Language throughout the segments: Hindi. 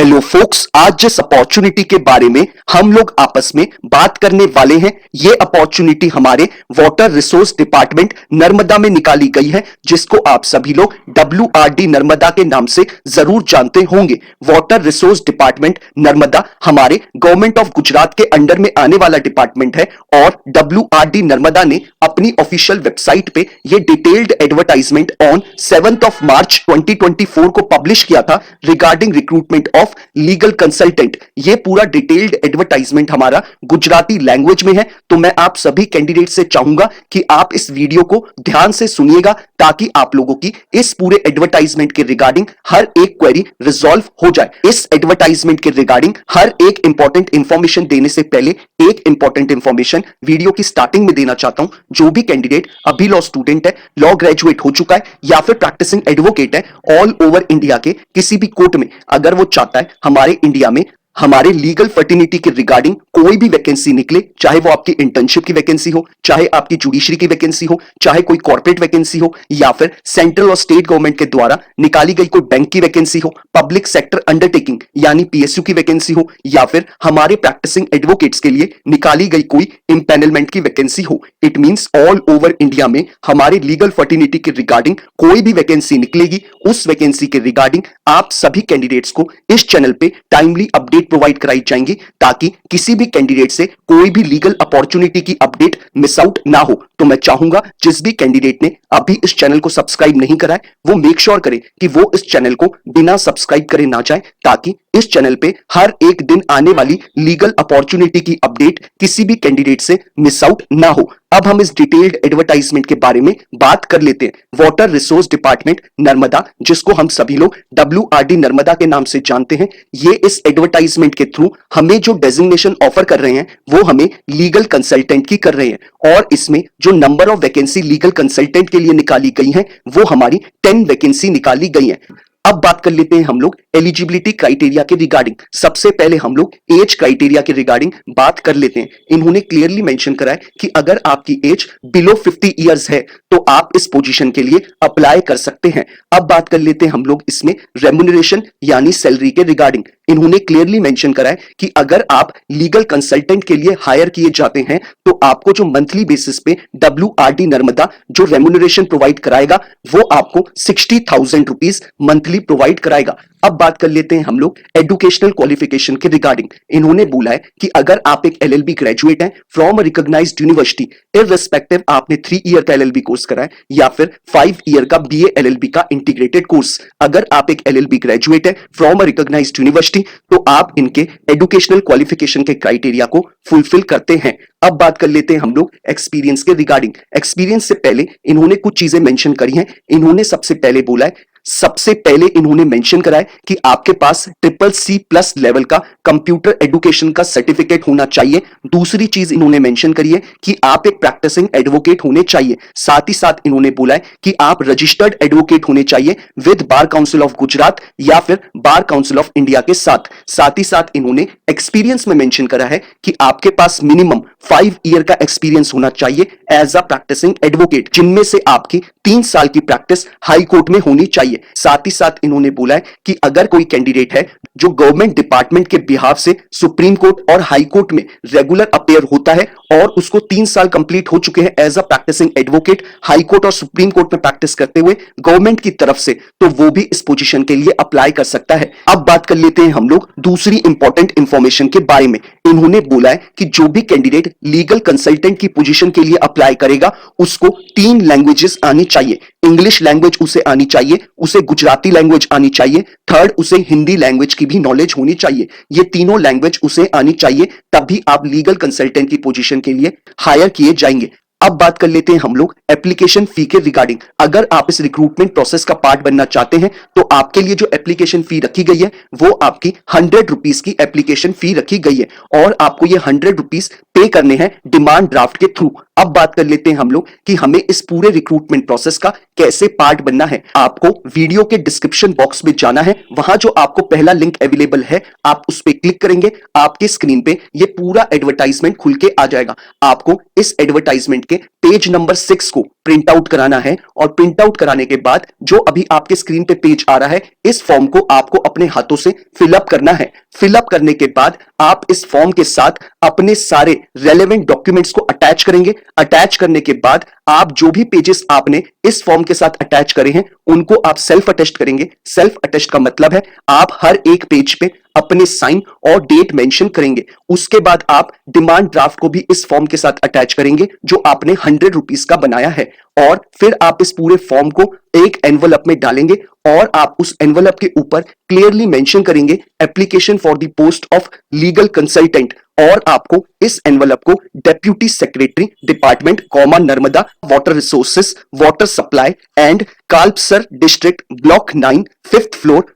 हेलो फोक्स, आज जिस अपॉर्चुनिटी के बारे में हम लोग आपस में बात करने वाले हैं, ये अपॉर्चुनिटी हमारे वाटर रिसोर्स डिपार्टमेंट नर्मदा में निकाली गई है, जिसको आप सभी लोग WRD नर्मदा के नाम से जरूर जानते होंगे। वाटर रिसोर्स डिपार्टमेंट नर्मदा हमारे गवर्नमेंट ऑफ गुजरात के अंडर में आने वाला डिपार्टमेंट है और WRD नर्मदा ने अपनी ऑफिशियल वेबसाइट पे ये डिटेल्ड एडवर्टाइजमेंट ऑन 7 मार्च 2024 को पब्लिश किया था regarding recruitment of legal consultant. ये पूरा डिटेल्ड एडवर्टाइजमेंट हमारा गुजराती लैंग्वेज में है, तो मैं आप सभी कैंडिडेट से चाहूंगा कि आप इस वीडियो को ध्यान से सुनिएगा ताकि आप लोगों की इस पूरे एडवर्टाइजमेंट के रिगार्डिंग हर एक क्वेरी रिजॉल्व हो जाए। इस एडवर्टाइजमेंट के रिगार्डिंग हर एक इंपॉर्टेंट इंफॉर्मेशन देने से पहले एक इंपॉर्टेंट इंफॉर्मेशन वीडियो की स्टार्टिंग में देना चाहता हूं। जो भी कैंडिडेट अभी लॉ स्टूडेंट है, लॉ ग्रेजुएट हो चुका है या फिर प्रैक्टिसिंग एडवोकेट है, ऑल ओवर इंडिया के किसी भी कोर्ट में अगर वो चाहता है हमारे इंडिया में हमारे लीगल फर्टिनिटी के रिगार्डिंग कोई भी वैकेंसी निकले, चाहे वो आपकी इंटर्नशिप की वैकेंसी हो, चाहे आपकी जुडिशरी की वैकेंसी हो, चाहे कोई कॉर्पोरेट वैकेंसी हो, या फिर सेंट्रल और स्टेट गवर्नमेंट के द्वारा निकाली गई कोई बैंक की वैकेंसी हो, पब्लिक सेक्टर अंडरटेकिंग यानी PSU की वैकेंसी हो, या फिर हमारे प्रैक्टिसिंग एडवोकेट्स के लिए निकाली गई कोई इंपैनलमेंट की वैकेंसी हो, it means all over India में हमारे लीगल फर्टिनिटी के रिगार्डिंग कोई भी वैकेंसी निकलेगी, उस वैकेंसी के रिगार्डिंग आप सभी कैंडिडेट्स को इस चैनल पे टाइमली अपडेट प्रोवाइड कराई जाएंगी ताकि किसी भी कैंडिडेट से कोई भी लीगल अपॉर्चुनिटी की अपडेट मिस आउट ना हो। तो मैं चाहूंगा जिस भी कैंडिडेट ने अभी इस चैनल को सब्सक्राइब नहीं करा है वो मेक श्योर करे कि वो इस चैनल को बिना सब्सक्राइब करे ना जाए, ताकि इस चैनल पे हर एक दिन आने वाली लीगल अपॉर्चुनिटी की अपडेट किसी भी कैंडिडेट से मिस आउट ना हो। अब हम इस डिटेल्ड एडवर्टाइजमेंट के बारे में बात कर लेते हैं। वाटर रिसोर्स डिपार्टमेंट नर्मदा, जिसको हम सभी लोग WRD नर्मदा के नाम से जानते हैं, ये इस एडवर्टाइजमेंट के थ्रू हमें जो डेजिग्नेशन ऑफर कर रहे हैं वो हमें लीगल कंसल्टेंट की कर रहे हैं, और इसमें जो number of vacancy legal consultant के लिए निकाली गई है वो हमारी 10 वैकेंसी निकाली गई है। अब बात कर लेते हैं हम लोग एलिजिबिलिटी क्राइटेरिया के रिगार्डिंग। सबसे पहले हम लोग एज क्राइटेरिया के रिगार्डिंग बात कर लेते हैं। इन्होंने क्लियरली मेंशन करा है कि अगर आपकी एज बिलो 50 इयर्स है तो आप इस पोजीशन के लिए अप्लाई कर सकते हैं। अब बात कर लेते हैं हम लोग इसमें रेम्युनरेशन यानी सैलरी के रिगार्डिंग। इन्होंने क्लियरली मेंशन करा है कि अगर आप लीगल कंसल्टेंट के लिए हायर किए जाते हैं तो आपको जो मंथली बेसिस पे WRD नर्मदा जो रेम्युनरेशन प्रोवाइड कराएगा वो आपको 60,000 रुपीज मंथली प्रोवाइड कराएगा। अब बात कर लेते हैं हम लोग एजुकेशनल क्वालिफिकेशन के रिगार्डिंग। इन्होंने बोला है कि अगर आप एक LLB ग्रेजुएट हैं from a recognised university, irrespective आपने 3 ईयर का LLB कोर्स करा है या फिर 5 ईयर का BA LLB का इंटीग्रेटेड कोर्स, अगर आप एक LLB ग्रेजुएट है फ्रॉम अ रिकॉग्नाइज्ड यूनिवर्सिटी तो आप इनके एजुकेशनल क्वालिफिकेशन के क्राइटेरिया को फुलफिल करते हैं। अब बात कर लेते हैं हम लोग एक्सपीरियंस के रिगार्डिंग। एक्सपीरियंस से पहले इन्होंने कुछ चीजें मेंशन करी हैं। इन्होंने सबसे पहले इन्होंने मेंशन करा है कि आपके पास CCC+ लेवल का कंप्यूटर एजुकेशन का सर्टिफिकेट होना चाहिए। दूसरी चीज इन्होंने मेंशन करी है कि आप एक प्रैक्टिसिंग एडवोकेट होने चाहिए। साथ ही साथ इन्होंने बोला है कि आप रजिस्टर्ड एडवोकेट होने चाहिए with bar council of Gujarat या फिर बार काउंसिल ऑफ इंडिया के साथ ही साथ इन्होंने एक्सपीरियंस में मेंशन करा है कि आपके पास मिनिमम 5 ईयर का एक्सपीरियंस होना चाहिए एज अ प्रैक्टिसिंग एडवोकेट, जिनमें से आपकी 3 साल की प्रैक्टिस हाई कोर्ट में होनी चाहिए। साथ ही साथ इन्होंने बोला है कि अगर कोई कैंडिडेट है जो गवर्नमेंट डिपार्टमेंट के बिहाफ से सुप्रीम कोर्ट और हाई कोर्ट में रेगुलर अपेयर होता है और उसको 3 साल कंप्लीट हो चुके हैं as a practising advocate high court और सुप्रीम कोर्ट में प्रैक्टिस करते हुए गवर्नमेंट की तरफ से, तो वो भी इस पोजीशन के लिए अप्लाई कर सकता है। अब बात कर लेते हैं हम लोग दूसरी इंपॉर्टेंट इंफॉर्मेशन के बारे में। इन्होंने बोला है कि जो भी कैंडिडेट लीगल कंसल्टेंट की पोजीशन के लिए अप्लाई करेगा उसको 3 लैंग्वेजेस आनी चाहिए। इंग्लिश लैंग्वेज उसे आनी चाहिए, उसे गुजराती लैंग्वेज आनी चाहिए, थर्ड उसे हिंदी लैंग्वेज की भी नॉलेज होनी चाहिए। ये तीनों लैंग्वेज उसे आनी चाहिए, तभी आप लीगल कंसल्टेंट की पोजीशन के लिए हायर किए जाएंगे। अब बात कर लेते हैं हम लोग एप्लीकेशन फी के रिगार्डिंग। अगर आप इस रिक्रूटमेंट प्रोसेस का पार्ट बनना चाहते हैं तो आपके लिए जो एप्लीकेशन फी रखी गई है वो आपकी 100 रुपीज की एप्लीकेशन फी रखी गई है और आपको ये 100 रुपीज पे करने हैं डिमांड ड्राफ्ट के थ्रू। अब बात कर लेते हैं हम लोग कि हमें इस पूरे रिक्रूटमेंट प्रोसेस का कैसे पार्ट बनना है। आपको वीडियो के डिस्क्रिप्शन बॉक्स में जाना है, वहां जो आपको पहला लिंक अवेलेबल है आप उस पर क्लिक करेंगे, आपके स्क्रीन पे ये पूरा एडवर्टाइजमेंट खुल के आ जाएगा। आपको इस एडवर्टाइजमेंट के पेज नंबर 6 को प्रिंट आउट कराना है और प्रिंट आउट कराने के बाद जो अभी आपके स्क्रीन पे पेज आ रहा है, इस फॉर्म को आपको अपने हाथों से फिलअप करना है। फिलअप करने के बाद आप इस फॉर्म के साथ अपने सारे रेलेवेंट डॉक्यूमेंट्स को अटैच करेंगे। अटैच करने के बाद आप जो भी पेजेस आपने इस फॉर्म के साथ अटैच करे हैं उनको आप सेल्फ अटेस्ट करेंगे। सेल्फ अटेस्ट का मतलब है आप हर एक पेज पे अपने साइन और डेट मेंशन करेंगे। उसके बाद आप डिमांड ड्राफ्ट को भी इस फॉर्म के साथ अटैच करेंगे जो आपने 100 रुपीज का बनाया है, और फिर आप इस पूरे फॉर्म को एक एनवलप में डालेंगे और आप उस एनवलप के ऊपर क्लियरली मेंशन करेंगे application for the post of legal consultant, और आपको इस एनवलप को deputy secretary department Narmada water resources water supply and Kalpasar district block 9 5th floor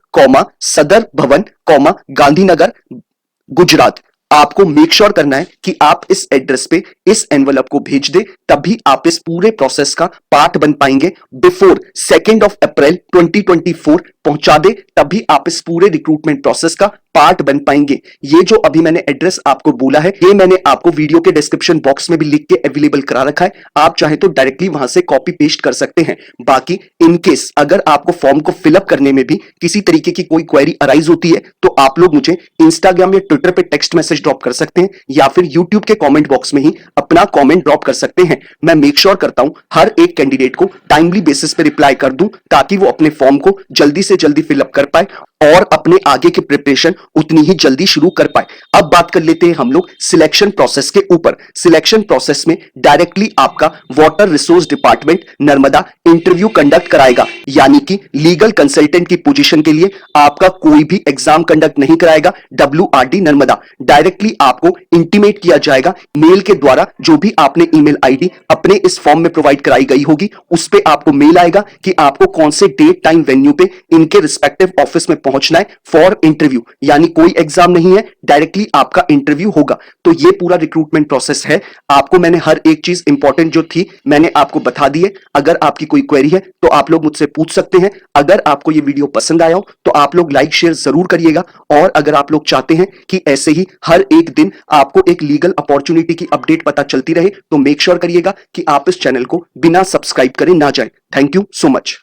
Sardar Bhavan Gandhinagar Gujarat, आपको मेक श्योर करना है कि आप इस एड्रेस पे इस एनवलप को भेज दे, तभी आप इस पूरे प्रोसेस का पार्ट बन पाएंगे। बिफोर 2 अप्रैल 2024 पहुंचा दे, तभी आप इस पूरे रिक्रूटमेंट प्रोसेस का पार्ट बन पाएंगे। ये जो अभी मैंने एड्रेस आपको बोला है, ये मैंने आपको वीडियो के डिस्क्रिप्शन बॉक्स में भी लिख के अवेलेबल करा रखा है, आप चाहे तो डायरेक्टली वहां से कॉपी पेस्ट कर सकते हैं। बाकी इन केस अगर आपको फॉर्म को फिलअप करने में भी किसी तरीके की कोई क्वेरी अराइज होती है तो आप लोग मुझे इंस्टाग्राम या ट्विटर पे टेक्स्ट मैसेज ड्रॉप कर सकते हैं या फिर यूट्यूब के कमेंट बॉक्स में ही अपना कमेंट ड्रॉप कर सकते हैं। मैं मेक श्योर करता हूं हर एक कैंडिडेट को टाइमली बेसिस पे रिप्लाई कर दूं ताकि वो अपने फॉर्म को जल्दी से जल्दी फिलअप कर पाए और अपने आगे की प्रिपरेशन उतनी ही जल्दी शुरू कर पाए। अब बात कर लेते हैं हम लोग सिलेक्शन प्रोसेस के ऊपर। सिलेक्शन प्रोसेस में डायरेक्टली आपका water resource department Narmada interview conduct कराएगा, यानी कि लीगल कंसल्टेंट की पोजीशन के लिए आपका कोई भी एग्जाम कंडक्ट नहीं कराएगा WRD नर्मदा। डायरेक्टली आपको इंटीमेट किया जाएगा मेल के द्वारा, जो भी आपने ईमेल आईडी अपने इस फॉर्म में प्रोवाइड कराई गई होगी उस पे आपको मेल आएगा कि आपको कौन से डेट टाइम वेन्यू पे इनके रिस्पेक्टिव ऑफिस में पहुंचना है फॉर इंटरव्यू। यानी कोई एग्जाम नहीं है, डायरेक्टली आपका इंटरव्यू होगा। तो ये पूरा रिक्रूटमेंट प्रोसेस है। आपको मैंने हर एक चीज इंपॉर्टेंट जो थी मैंने आपको बता दी है। अगर आपकी कोई क्वेरी है तो आप लोग मुझसे पूछ सकते हैं। अगर आपको ये वीडियो पसंद आया हो तो आप लोग लाइक शेयर जरूर करिएगा, और अगर आप लोग चाहते हैं कि ऐसे ही हर एक दिन आपको एक लीगल अपॉर्चुनिटी की अपडेट पता चलती रहे तो मेक श्योर करिएगा कि आप इस चैनल को बिना सब्सक्राइब करे ना जाए। Thank you so much.